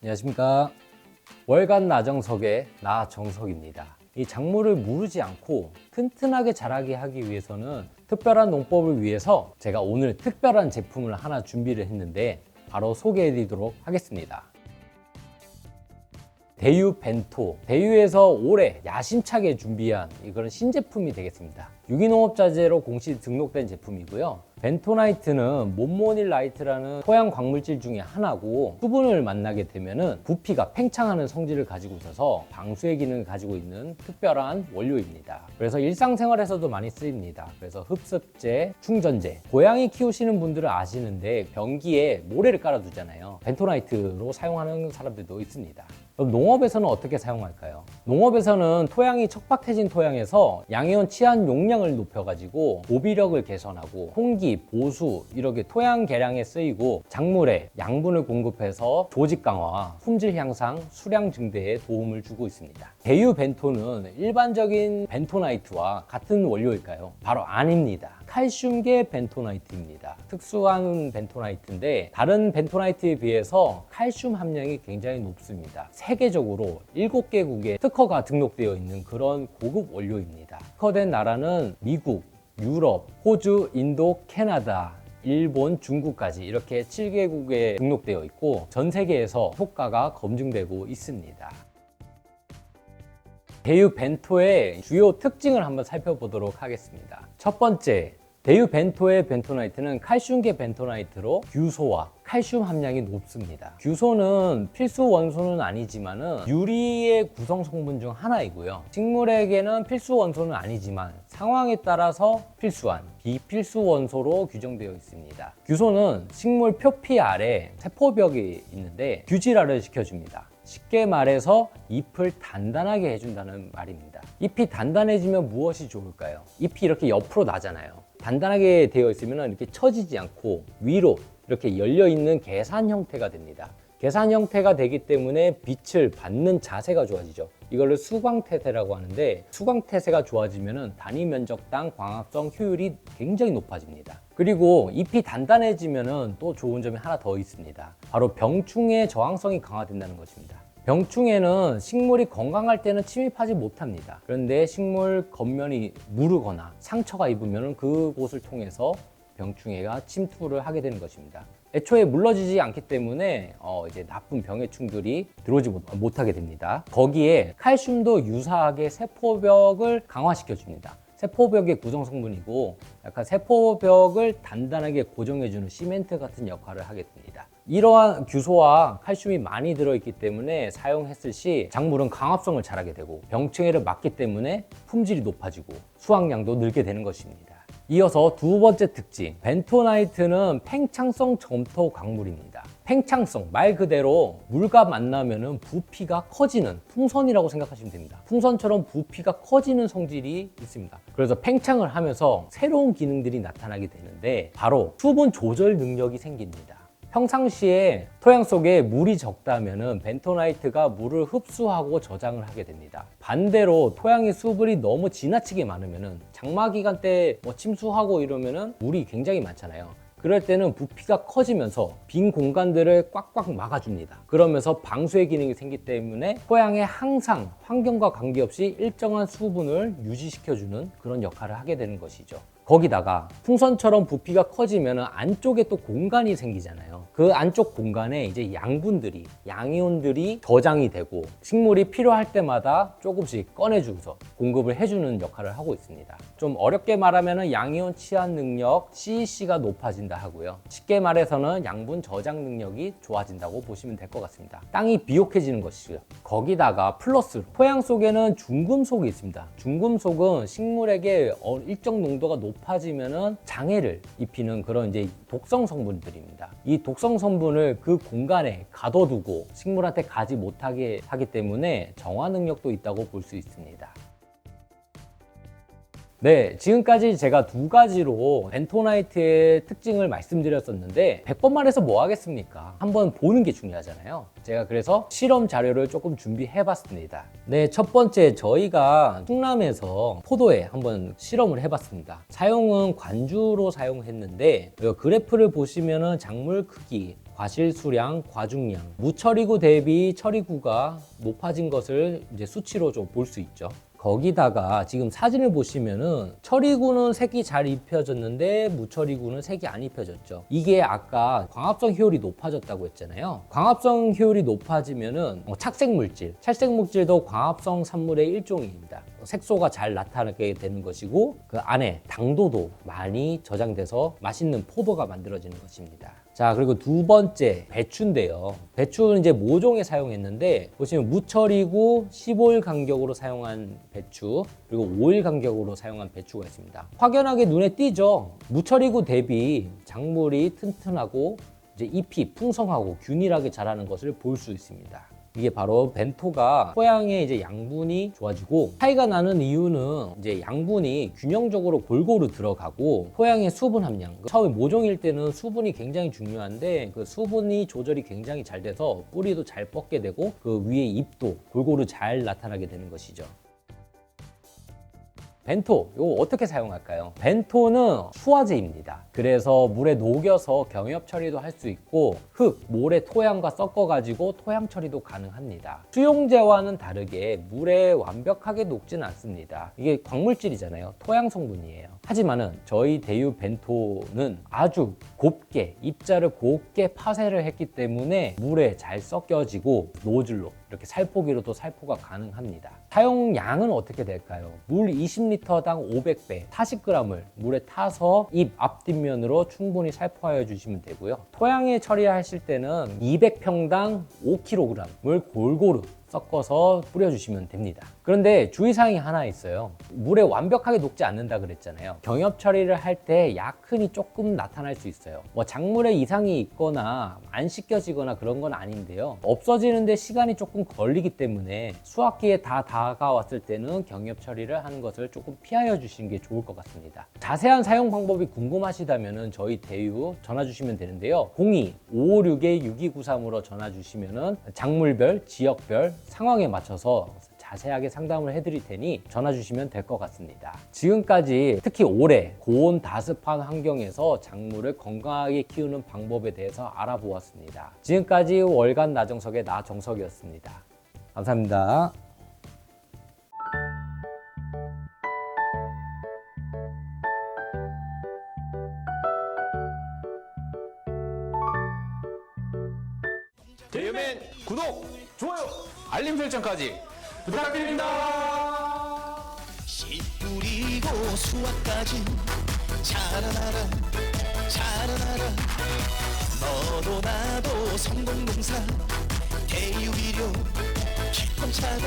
안녕하십니까. 월간 나정석의 나정석입니다. 이 작물을 무르지 않고 튼튼하게 자라게 하기 위해서는 특별한 농법을 위해서 제가 오늘 특별한 제품을 하나 준비를 했는데 바로 소개해 드리도록 하겠습니다. 대유 벤토, 대유에서 올해 야심차게 준비한 그런 신제품이 되겠습니다. 유기농업자재로 공식 등록된 제품이고요. 벤토나이트는 몬모닐라이트라는 토양 광물질 중에 하나고, 수분을 만나게 되면은 부피가 팽창하는 성질을 가지고 있어서 방수의 기능을 가지고 있는 특별한 원료입니다. 그래서 일상생활에서도 많이 쓰입니다. 그래서 흡습제, 충전제, 고양이 키우시는 분들은 아시는데 변기에 모래를 깔아두잖아요. 벤토나이트로 사용하는 사람들도 있습니다. 그럼 농업에서는 어떻게 사용할까요? 농업에서는 토양이 척박해진 토양에서 양이온 치안 용량을 높여가지고 보비력을 개선하고 홍기, 보수 이렇게 토양 개량에 쓰이고, 작물에 양분을 공급해서 조직 강화, 품질 향상, 수량 증대에 도움을 주고 있습니다. 대유 벤토는 일반적인 벤토나이트와 같은 원료일까요? 바로 아닙니다. 칼슘계 벤토나이트입니다. 특수한 벤토나이트인데 다른 벤토나이트에 비해서 칼슘 함량이 굉장히 높습니다. 세계적으로 7개국에 특허가 등록되어 있는 그런 고급 원료입니다. 특허된 나라는 미국, 유럽, 호주, 인도, 캐나다, 일본, 중국까지 이렇게 7개국에 등록되어 있고 전 세계에서 효과가 검증되고 있습니다. 대유 벤토의 주요 특징을 한번 살펴보도록 하겠습니다. 첫 번째, 대유 벤토의 벤토나이트는 칼슘계 벤토나이트로 규소와 칼슘 함량이 높습니다. 규소는 필수 원소는 아니지만은 유리의 구성 성분 중 하나이고요. 식물에게는 필수 원소는 아니지만 상황에 따라서 필수한 비필수 원소로 규정되어 있습니다. 규소는 식물 표피 아래 세포벽이 있는데 규질화를 시켜줍니다. 쉽게 말해서 잎을 단단하게 해준다는 말입니다. 잎이 단단해지면 무엇이 좋을까요? 잎이 이렇게 옆으로 나잖아요. 단단하게 되어 있으면 이렇게 처지지 않고 위로 이렇게 열려있는 계산 형태가 됩니다. 계산 형태가 되기 때문에 빛을 받는 자세가 좋아지죠. 이걸 수광태세라고 하는데, 수광태세가 좋아지면 단위 면적당 광합성 효율이 굉장히 높아집니다. 그리고 잎이 단단해지면 또 좋은 점이 하나 더 있습니다. 바로 병충해 저항성이 강화된다는 것입니다. 병충해는 식물이 건강할 때는 침입하지 못합니다. 그런데 식물 겉면이 무르거나 상처가 입으면 그곳을 통해서 병충해가 침투를 하게 되는 것입니다. 애초에 물러지지 않기 때문에 이제 나쁜 병해충들이 들어오지 못하게 됩니다. 거기에 칼슘도 유사하게 세포벽을 강화시켜 줍니다. 세포벽의 구성 성분이고 약간 세포벽을 단단하게 고정해주는 시멘트 같은 역할을 하게 됩니다. 이러한 규소와 칼슘이 많이 들어있기 때문에 사용했을 시 작물은 강합성을 잘하게 되고 병충해를 막기 때문에 품질이 높아지고 수확량도 늘게 되는 것입니다. 이어서 두 번째 특징, 벤토나이트는 팽창성 점토 광물입니다. 팽창성, 말 그대로 물과 만나면 부피가 커지는 풍선이라고 생각하시면 됩니다. 풍선처럼 부피가 커지는 성질이 있습니다. 그래서 팽창을 하면서 새로운 기능들이 나타나게 되는데 바로 수분 조절 능력이 생깁니다. 평상시에 토양 속에 물이 적다면 벤토나이트가 물을 흡수하고 저장을 하게 됩니다. 반대로 토양의 수분이 너무 지나치게 많으면 장마 기간 때 침수하고 이러면 물이 굉장히 많잖아요. 그럴 때는 부피가 커지면서 빈 공간들을 꽉꽉 막아줍니다. 그러면서 방수의 기능이 생기기 때문에 토양에 항상 환경과 관계없이 일정한 수분을 유지시켜주는 그런 역할을 하게 되는 것이죠. 거기다가 풍선처럼 부피가 커지면 안쪽에 또 공간이 생기잖아요. 그 안쪽 공간에 이제 양분들이, 양이온들이 저장이 되고 식물이 필요할 때마다 조금씩 꺼내주고서 공급을 해주는 역할을 하고 있습니다. 좀 어렵게 말하면 양이온 치환 능력, CEC가 높아진다 하고요. 쉽게 말해서는 양분 저장 능력이 좋아진다고 보시면 될 것 같습니다. 땅이 비옥해지는 것이죠. 거기다가 플러스로 토양 속에는 중금속이 있습니다. 중금속은 식물에게 일정 농도가 높아지면 장애를 입히는 그런 이제 독성 성분들입니다. 이 독성 성분을 그 공간에 가둬두고 식물한테 가지 못하게 하기 때문에 정화 능력도 있다고 볼 수 있습니다. 네, 지금까지 제가 두 가지로 벤토나이트의 특징을 말씀드렸었는데 100번 말해서 뭐 하겠습니까? 한번 보는 게 중요하잖아요. 제가 그래서 실험 자료를 조금 준비해 봤습니다. 네, 첫 번째 저희가 충남에서 포도에 한번 실험을 해봤습니다. 사용은 관주로 사용했는데 그래프를 보시면은 작물 크기, 과실 수량, 과중량, 무처리구 대비 처리구가 높아진 것을 이제 수치로 좀 볼 수 있죠. 거기다가 지금 사진을 보시면은 처리구는 색이 잘 입혀졌는데 무처리구는 색이 안 입혀졌죠. 이게 아까 광합성 효율이 높아졌다고 했잖아요. 광합성 효율이 높아지면은 착색 물질, 찰색 물질도 광합성 산물의 일종입니다. 색소가 잘 나타나게 되는 것이고 그 안에 당도도 많이 저장돼서 맛있는 포도가 만들어지는 것입니다. 자, 그리고 두 번째 배추인데요. 배추는 이제 모종에 사용했는데 보시면 무처리구 15일 간격으로 사용한 배추 그리고 5일 간격으로 사용한 배추가 있습니다. 확연하게 눈에 띄죠. 무처리구 대비 작물이 튼튼하고 이제 잎이 풍성하고 균일하게 자라는 것을 볼 수 있습니다. 이게 바로 벤토가 토양의 이제 양분이 좋아지고 차이가 나는 이유는 이제 양분이 균형적으로 골고루 들어가고 토양의 수분 함량 처음에 모종일 때는 수분이 굉장히 중요한데 그 수분이 조절이 굉장히 잘 돼서 뿌리도 잘 뻗게 되고 그 위에 잎도 골고루 잘 나타나게 되는 것이죠. 벤토, 이거 어떻게 사용할까요? 벤토는 수화제입니다. 그래서 물에 녹여서 경엽 처리도 할 수 있고 흙, 모래, 토양과 섞어가지고 토양 처리도 가능합니다. 수용제와는 다르게 물에 완벽하게 녹지는 않습니다. 이게 광물질이잖아요. 토양 성분이에요. 하지만은 저희 대유 벤토는 아주 곱게, 입자를 곱게 파쇄를 했기 때문에 물에 잘 섞여지고 노즐로 이렇게 살포기로도 살포가 가능합니다. 사용량은 어떻게 될까요? 물 20리터당 500배, 40g을 물에 타서 잎 앞뒷면으로 충분히 살포하여 주시면 되고요. 토양에 처리하실 때는 200평당 5kg을 골고루 섞어서 뿌려주시면 됩니다. 그런데 주의사항이 하나 있어요. 물에 완벽하게 녹지 않는다 그랬잖아요. 경엽 처리를 할 때 약흔이 조금 나타날 수 있어요. 뭐 작물에 이상이 있거나 안 씻겨지거나 그런 건 아닌데요. 없어지는데 시간이 조금 걸리기 때문에 수확기에 다 다가왔을 때는 경엽 처리를 하는 것을 조금 피하여 주시는 게 좋을 것 같습니다. 자세한 사용 방법이 궁금하시다면 저희 대유 전화 주시면 되는데요. 02-556-6293으로 전화 주시면 작물별, 지역별 상황에 맞춰서 자세하게 상담을 해드릴 테니 전화 주시면 될 것 같습니다. 지금까지 특히 올해 고온 다습한 환경에서 작물을 건강하게 키우는 방법에 대해서 알아보았습니다. 지금까지 월간 나정석의 나정석이었습니다. 감사합니다. 대유맨 구독, 좋아요, 알림 설정까지 부탁드립니다. 씨 뿌리고 수확까지 자라나라 자라나라 너도 나도 성공농사 대유비료 기쁨차가